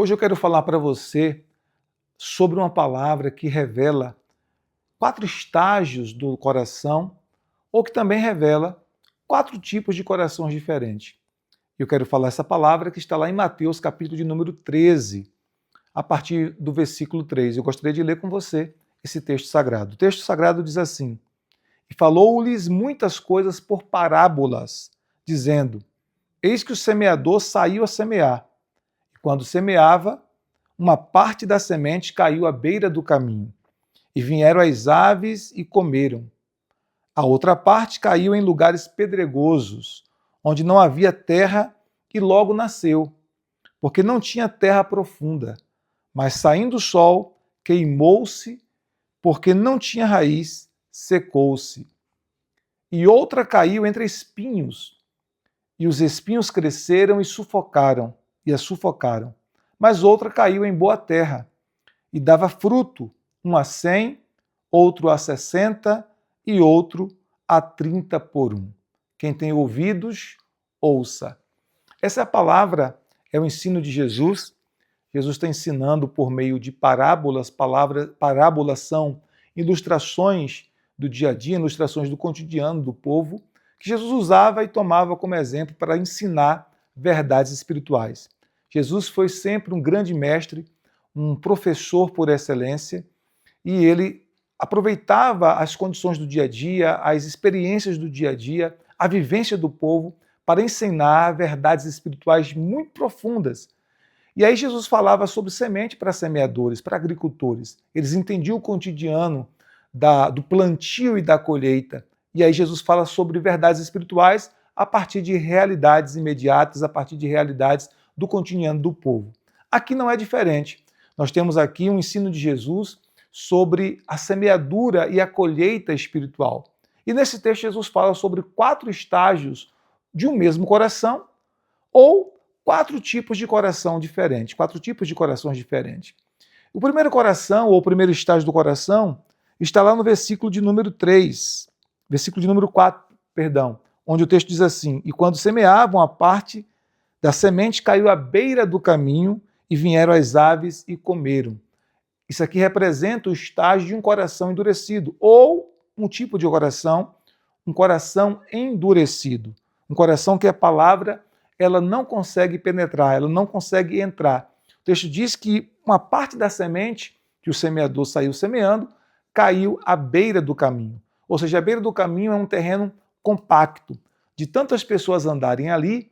Hoje eu quero falar para você sobre uma palavra que revela 4 estágios do coração, ou que também revela 4 tipos de corações diferentes. Eu quero falar essa palavra que está lá em Mateus, capítulo de número 13, a partir do versículo 3. Eu gostaria de ler com você esse texto sagrado. O texto sagrado diz assim: E falou-lhes muitas coisas por parábolas, dizendo: Eis que o semeador saiu a semear. E quando semeava, uma parte da semente caiu à beira do caminho, e vieram as aves e comeram. A outra parte caiu em lugares pedregosos, onde não havia terra, e logo nasceu, porque não tinha terra profunda. Mas saindo o sol, queimou-se, porque não tinha raiz, secou-se. E outra caiu entre espinhos, e os espinhos cresceram e a sufocaram. Mas outra caiu em boa terra, e dava fruto, um a 100, outro a 60 e outro a 30 por um. Quem tem ouvidos, ouça. Essa palavra é o ensino de Jesus. Jesus está ensinando por meio de parábolas. Parábolas são ilustrações do dia a dia, ilustrações do cotidiano do povo, que Jesus usava e tomava como exemplo para ensinar verdades espirituais. Jesus foi sempre um grande mestre, um professor por excelência, e ele aproveitava as condições do dia a dia, as experiências do dia a dia, a vivência do povo, para ensinar verdades espirituais muito profundas. E aí Jesus falava sobre semente para semeadores, para agricultores. Eles entendiam o cotidiano do plantio e da colheita. E aí Jesus fala sobre verdades espirituais a partir de realidades imediatas, a partir de realidades do cotidiano do povo. Aqui não é diferente. Nós temos aqui um ensino de Jesus sobre a semeadura e a colheita espiritual. E nesse texto Jesus fala sobre 4 estágios de um mesmo coração, ou 4 tipos de coração diferentes, 4 tipos de corações diferentes. O primeiro coração, ou o primeiro estágio do coração, está lá no versículo de número 3, versículo de número 4, perdão, onde o texto diz assim: E quando semeavam, a parte da semente caiu à beira do caminho, e vieram as aves e comeram. Isso aqui representa o estágio de um coração endurecido, ou um tipo de coração, um coração endurecido. Um coração que a palavra ela não consegue penetrar, ela não consegue entrar. O texto diz que uma parte da semente que o semeador saiu semeando caiu à beira do caminho. Ou seja, a beira do caminho é um terreno compacto. De tantas pessoas andarem ali,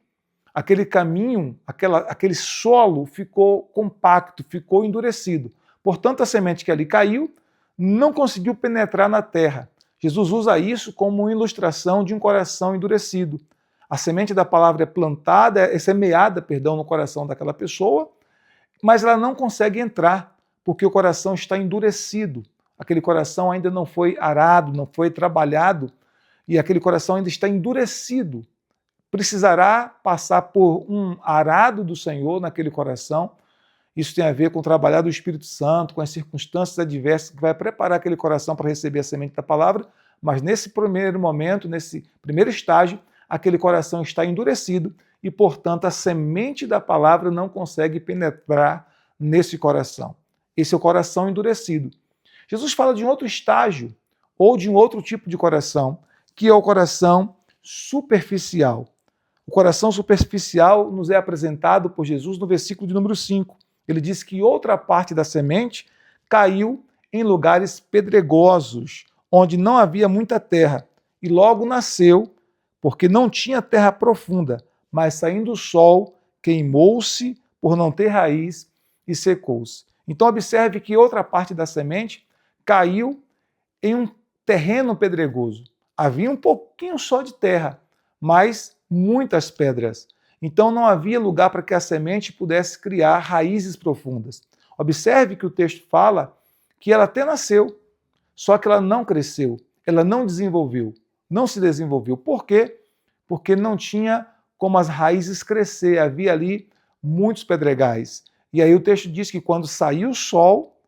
aquele caminho, aquele solo ficou compacto, ficou endurecido. Portanto, a semente que ali caiu não conseguiu penetrar na terra. Jesus usa isso como uma ilustração de um coração endurecido. A semente da palavra é plantada, é semeada, no coração daquela pessoa, mas ela não consegue entrar, porque o coração está endurecido. Aquele coração ainda não foi arado, não foi trabalhado, e aquele coração ainda está endurecido. Precisará passar por um arado do Senhor naquele coração. Isso tem a ver com o trabalhar do Espírito Santo, com as circunstâncias adversas que vai preparar aquele coração para receber a semente da palavra, mas nesse primeiro momento, nesse primeiro estágio, aquele coração está endurecido e, portanto, a semente da palavra não consegue penetrar nesse coração. Esse é o coração endurecido. Jesus fala de um outro estágio, ou de um outro tipo de coração, que é o coração superficial. O coração superficial nos é apresentado por Jesus no versículo de número 5. Ele diz que outra parte da semente caiu em lugares pedregosos, onde não havia muita terra, e logo nasceu, porque não tinha terra profunda, mas saindo o sol, queimou-se por não ter raiz e secou-se. Então observe que outra parte da semente caiu em um terreno pedregoso. Havia um pouquinho só de terra, mas muitas pedras. Então não havia lugar para que a semente pudesse criar raízes profundas. Observe que o texto fala que ela até nasceu, só que ela não cresceu, ela não desenvolveu, não se desenvolveu. Por quê? Porque não tinha como as raízes crescer, havia ali muitos pedregais. E aí o texto diz que quando saiu o sol,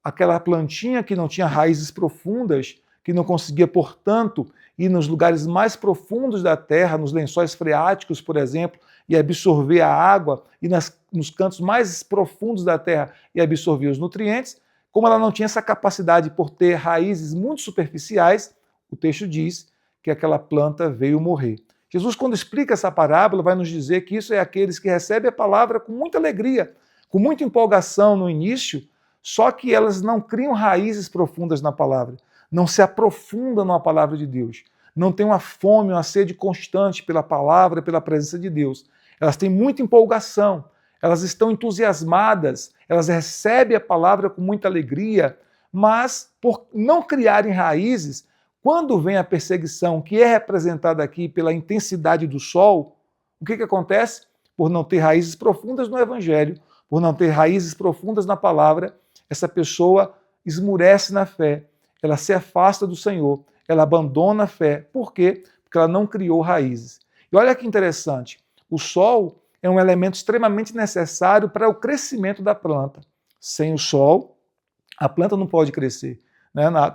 aquela plantinha que não tinha raízes profundas, que não conseguia, portanto, ir nos lugares mais profundos da terra, nos lençóis freáticos, por exemplo, e absorver a água, e nos cantos mais profundos da terra e absorver os nutrientes, como ela não tinha essa capacidade por ter raízes muito superficiais, o texto diz que aquela planta veio morrer. Jesus, quando explica essa parábola, vai nos dizer que isso é aqueles que recebem a palavra com muita alegria, com muita empolgação no início, só que elas não criam raízes profundas na palavra, não se aprofundam na palavra de Deus, não têm uma fome, uma sede constante pela palavra, pela presença de Deus. Elas têm muita empolgação, elas estão entusiasmadas, elas recebem a palavra com muita alegria, mas por não criarem raízes, quando vem a perseguição, que é representada aqui pela intensidade do sol, o que acontece? Por não ter raízes profundas no Evangelho, por não ter raízes profundas na palavra, essa pessoa esmurece na fé, ela se afasta do Senhor, ela abandona a fé. Por quê? Porque ela não criou raízes. E olha que interessante, o sol é um elemento extremamente necessário para o crescimento da planta. Sem o sol, a planta não pode crescer.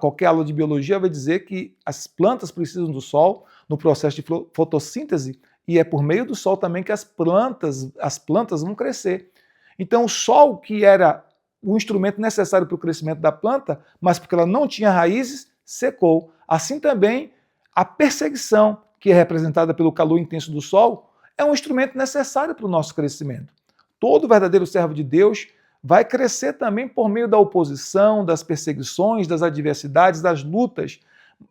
Qualquer aula de biologia vai dizer que as plantas precisam do sol no processo de fotossíntese e é por meio do sol também que as plantas vão crescer. Então o sol, que era o instrumento necessário para o crescimento da planta, mas porque ela não tinha raízes, secou. Assim também a perseguição, que é representada pelo calor intenso do sol, é um instrumento necessário para o nosso crescimento. Todo verdadeiro servo de Deus vai crescer também por meio da oposição, das perseguições, das adversidades, das lutas,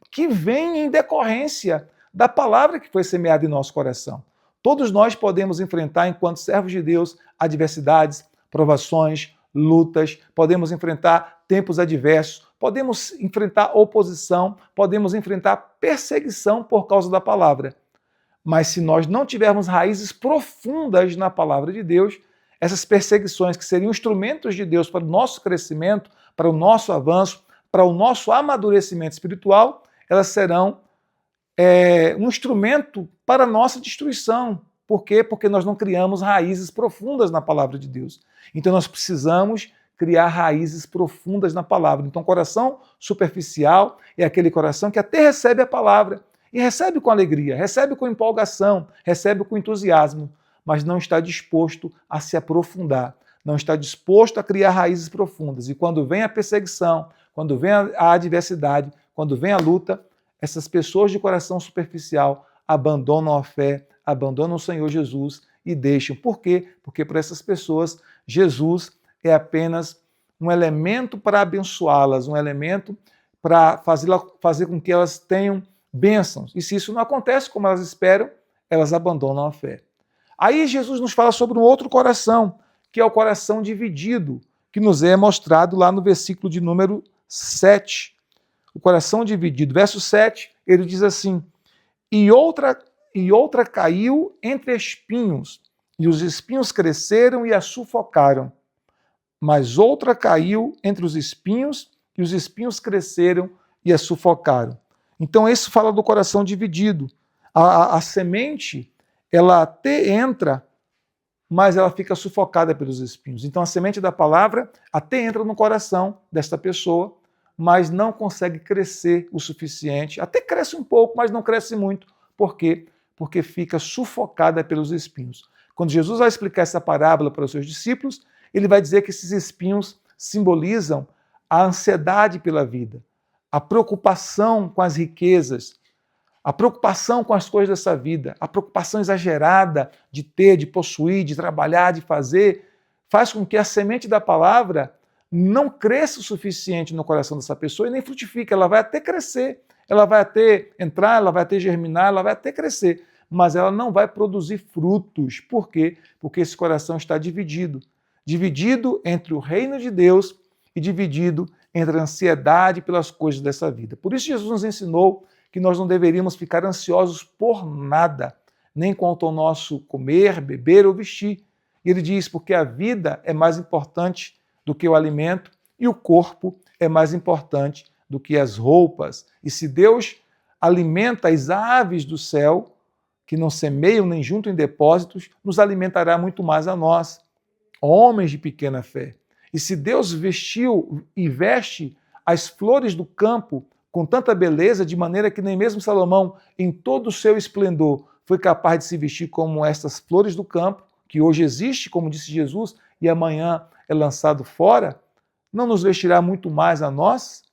que vêm em decorrência da palavra que foi semeada em nosso coração. Todos nós podemos enfrentar, enquanto servos de Deus, adversidades, provações, lutas, podemos enfrentar tempos adversos, podemos enfrentar oposição, podemos enfrentar perseguição por causa da palavra. Mas se nós não tivermos raízes profundas na palavra de Deus, essas perseguições que seriam instrumentos de Deus para o nosso crescimento, para o nosso avanço, para o nosso amadurecimento espiritual, elas serão um instrumento para a nossa destruição. Por quê? Porque nós não criamos raízes profundas na palavra de Deus. Então nós precisamos criar raízes profundas na palavra. Então, coração superficial é aquele coração que até recebe a palavra, e recebe com alegria, recebe com empolgação, recebe com entusiasmo, mas não está disposto a se aprofundar, não está disposto a criar raízes profundas. E quando vem a perseguição, quando vem a adversidade, quando vem a luta, essas pessoas de coração superficial abandonam a fé, abandonam o Senhor Jesus e deixam. Por quê? Porque para essas pessoas, Jesus é apenas um elemento para abençoá-las, um elemento para fazer com que elas tenham bênçãos. E se isso não acontece como elas esperam, elas abandonam a fé. Aí Jesus nos fala sobre um outro coração, que é o coração dividido, que nos é mostrado lá no versículo de número 7. O coração dividido. Verso 7, ele diz assim: E outra caiu entre espinhos, e os espinhos cresceram e a sufocaram. Mas outra caiu entre os espinhos, e os espinhos cresceram e a sufocaram. Então, isso fala do coração dividido. A semente, ela até entra, mas ela fica sufocada pelos espinhos. Então, a semente da palavra até entra no coração desta pessoa, mas não consegue crescer o suficiente. Até cresce um pouco, mas não cresce muito. Por quê? Porque fica sufocada pelos espinhos. Quando Jesus vai explicar essa parábola para os seus discípulos, ele vai dizer que esses espinhos simbolizam a ansiedade pela vida, a preocupação com as riquezas, a preocupação com as coisas dessa vida, a preocupação exagerada de ter, de possuir, de trabalhar, de fazer, faz com que a semente da palavra não cresça o suficiente no coração dessa pessoa e nem frutifique. Ela vai até crescer, ela vai até entrar, ela vai até germinar, ela vai até crescer, mas ela não vai produzir frutos. Por quê? Porque esse coração está dividido. Dividido entre o reino de Deus e dividido entre a ansiedade pelas coisas dessa vida. Por isso Jesus nos ensinou que nós não deveríamos ficar ansiosos por nada, nem quanto ao nosso comer, beber ou vestir. E ele diz, porque a vida é mais importante do que o alimento e o corpo é mais importante do que as roupas. E se Deus alimenta as aves do céu, que não semeiam nem juntam em depósitos, nos alimentará muito mais a nós, homens de pequena fé. E se Deus vestiu e veste as flores do campo com tanta beleza, de maneira que nem mesmo Salomão, em todo o seu esplendor, foi capaz de se vestir como estas flores do campo, que hoje existe, como disse Jesus, e amanhã é lançado fora, não nos vestirá muito mais a nós?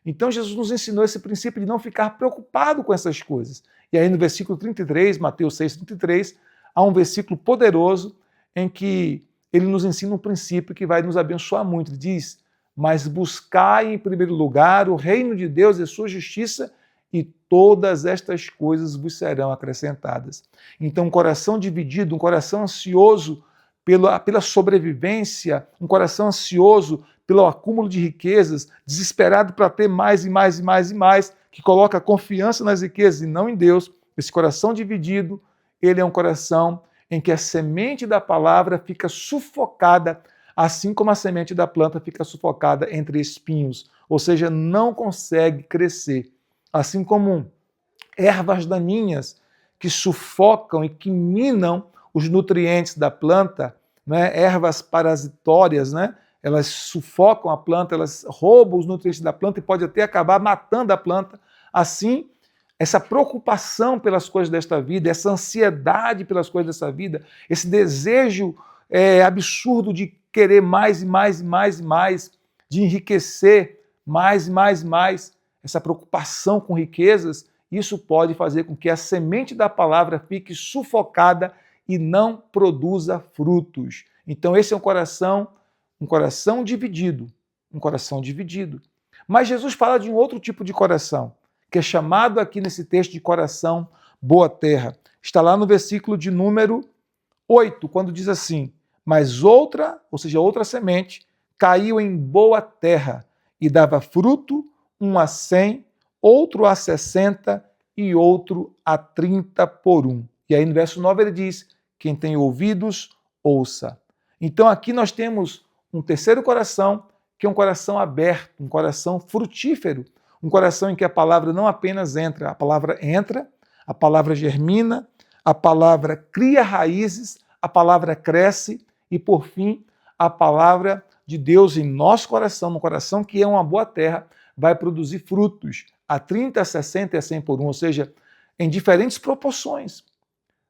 Então Jesus nos ensinou esse princípio de não ficar preocupado com essas coisas. E aí no versículo 33, Mateus 6,33, há um versículo poderoso em que ele nos ensina um princípio que vai nos abençoar muito. Ele diz: mas buscai em primeiro lugar o reino de Deus e sua justiça, e todas estas coisas vos serão acrescentadas. Então, um coração dividido, um coração ansioso pela sobrevivência, um coração ansioso pelo acúmulo de riquezas, desesperado para ter mais e mais e mais e mais, que coloca confiança nas riquezas e não em Deus, esse coração dividido, ele é um coração em que a semente da palavra fica sufocada, assim como a semente da planta fica sufocada entre espinhos, ou seja, não consegue crescer. Assim como ervas daninhas que sufocam e que minam os nutrientes da planta, né? Ervas parasitórias, né? Elas sufocam a planta, elas roubam os nutrientes da planta e pode até acabar matando a planta. Assim, essa preocupação pelas coisas desta vida, essa ansiedade pelas coisas dessa vida, esse desejo absurdo de querer mais e mais e mais e mais, de enriquecer mais e mais e mais, essa preocupação com riquezas, isso pode fazer com que a semente da palavra fique sufocada e não produza frutos. Então esse é um coração dividido, um coração dividido. Mas Jesus fala de um outro tipo de coração, que é chamado aqui nesse texto de coração boa terra. Está lá no versículo de número 8, quando diz assim: mas outra, ou seja, outra semente, caiu em boa terra e dava fruto, um a 100, outro a 60 e outro a 30 por um. E aí no verso 9 ele diz: quem tem ouvidos, ouça. Então aqui nós temos um terceiro coração, que é um coração aberto, um coração frutífero, um coração em que a palavra não apenas entra, a palavra germina, a palavra cria raízes, a palavra cresce e, por fim, a palavra de Deus em nosso coração, no coração que é uma boa terra, vai produzir frutos a 30, a 60 e a 100 por um, ou seja, em diferentes proporções.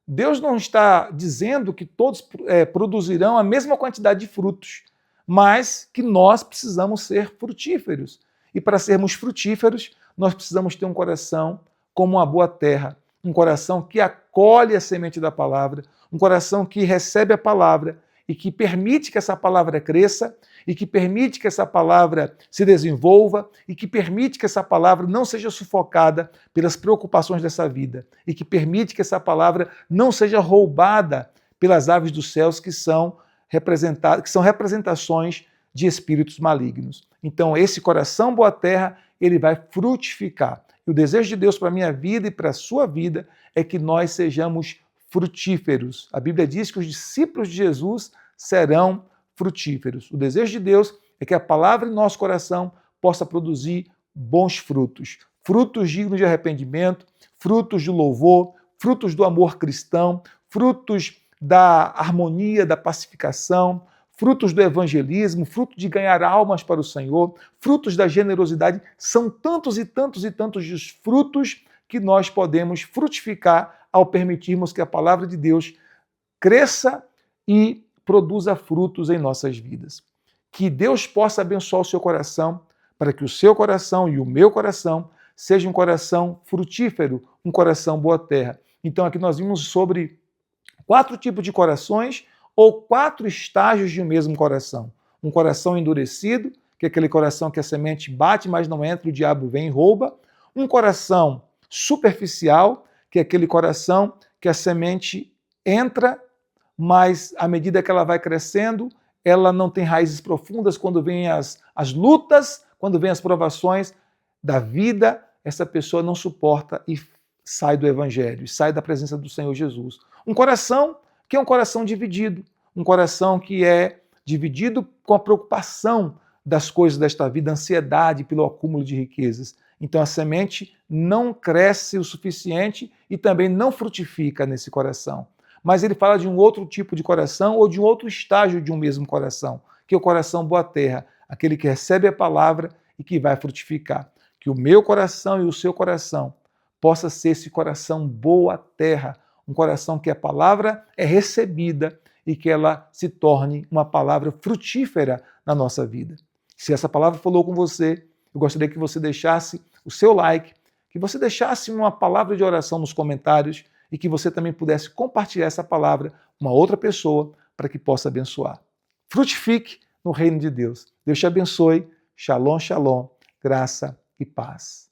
Deus não está dizendo que todos produzirão a mesma quantidade de frutos, mas que nós precisamos ser frutíferos. E para sermos frutíferos, nós precisamos ter um coração como uma boa terra, um coração que acolhe a semente da palavra, um coração que recebe a palavra e que permite que essa palavra cresça e que permite que essa palavra se desenvolva e que permite que essa palavra não seja sufocada pelas preocupações dessa vida e que permite que essa palavra não seja roubada pelas aves dos céus que são representações de espíritos malignos. Então, esse coração boa terra, ele vai frutificar. E o desejo de Deus para a minha vida e para a sua vida é que nós sejamos frutíferos. A Bíblia diz que os discípulos de Jesus serão frutíferos. O desejo de Deus é que a palavra em nosso coração possa produzir bons frutos, frutos dignos de arrependimento, frutos de louvor, frutos do amor cristão, frutos da harmonia, da pacificação, frutos do evangelismo, frutos de ganhar almas para o Senhor, frutos da generosidade. São tantos e tantos e tantos os frutos que nós podemos frutificar ao permitirmos que a palavra de Deus cresça e produza frutos em nossas vidas. Que Deus possa abençoar o seu coração, para que o seu coração e o meu coração seja um coração frutífero, um coração boa terra. Então aqui nós vimos sobre 4 tipos de corações ou 4 estágios de um mesmo coração. Um coração endurecido, que é aquele coração que a semente bate, mas não entra, o diabo vem e rouba. Um coração superficial, que é aquele coração que a semente entra, mas à medida que ela vai crescendo, ela não tem raízes profundas. Quando vêm as lutas, quando vêm as provações da vida, essa pessoa não suporta e sai do Evangelho, sai da presença do Senhor Jesus. Um coração que é um coração dividido, um coração que é dividido com a preocupação das coisas desta vida, ansiedade pelo acúmulo de riquezas. Então a semente não cresce o suficiente e também não frutifica nesse coração. Mas ele fala de um outro tipo de coração ou de um outro estágio de um mesmo coração, que é o coração boa terra, aquele que recebe a palavra e que vai frutificar. Que o meu coração e o seu coração possa ser esse coração boa terra, um coração que a palavra é recebida e que ela se torne uma palavra frutífera na nossa vida. Se essa palavra falou com você, eu gostaria que você deixasse o seu like, que você deixasse uma palavra de oração nos comentários e que você também pudesse compartilhar essa palavra com uma outra pessoa para que possa abençoar. Frutifique no reino de Deus. Deus te abençoe. Shalom, shalom, graça e paz.